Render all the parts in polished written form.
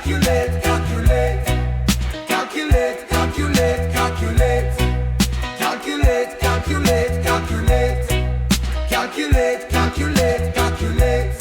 calculate, calculate, calculate, calculate, calculate, calculate, calculate, calculate, calculate, calculate,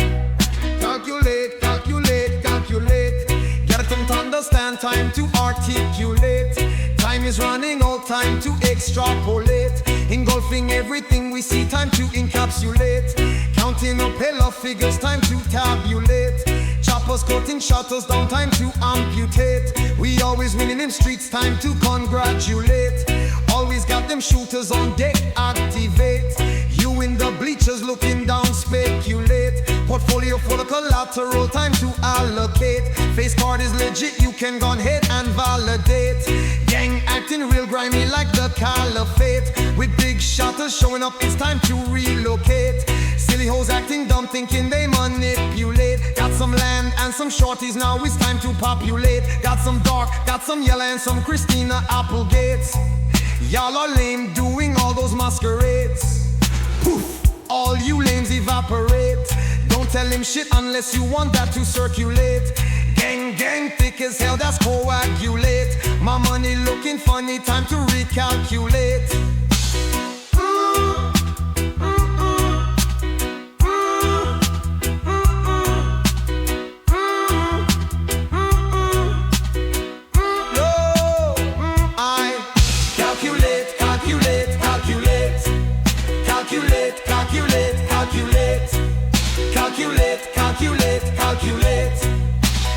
calculate, calculate, calculate, calculate. Gotta come to understand, time to articulate. Time is running out, time to extrapolate. Engulfing everything we see, time to encapsulate. Counting up hella figures, time to tabulate. Choppers cutting shutters down, time to amputate. We always winning them streets, time to congratulate. Always got them shooters on deck, activate. You in the bleachers looking down, speculate. Portfolio full of collateral, time to allocate. Face card is legit, you can go ahead and validate. Gang acting real grimy like the caliphate. With big shutters showing up, it's time to relocate. Silly hoes acting dumb, thinking they manipulate. Got some land and some shorties, now it's time to populate. Got some dark, got some yellow and some Christina Applegates. Y'all are lame, doing all those masquerades. Poof, all you lames evaporate. Don't tell him shit unless you want that to circulate. Gang, gang, thick as hell, that's coagulate. My money looking funny, time to recalculate. Calculate, calculate, calculate, calculate, calculate, calculate, calculate, calculate,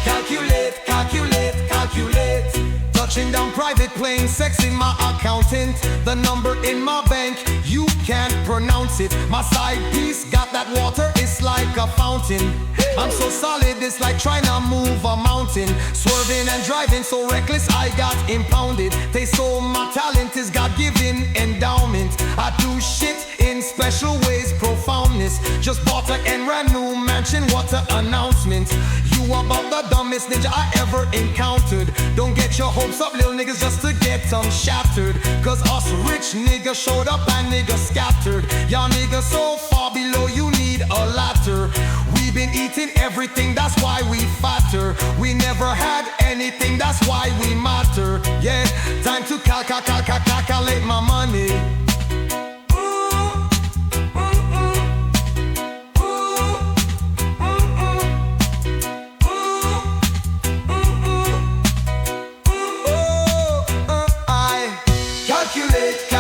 calculate, calculate, calculate. Touching down private planes, sexing my accountant. The number in my bank, you can't pronounce it. My side piece got that water, it's like a fountain. I'm so solid, it's like trying to move a mountain. Swerving and driving so reckless, I got impounded. They saw my talent is God-given endowment. I do shit in special ways, profoundness. Just bought a brand new mansion, what an announcement. You about the dumbest ninja I ever encountered. Don't get your hopes up, little niggas, just to get them shattered. Cause us rich niggas showed up and niggas scattered. Y'all niggas so far below, you need a ladder. We've been eating everything, that's why we fatter. We never had anything, that's why we matter. Yeah, time to calculate my money. Calculate.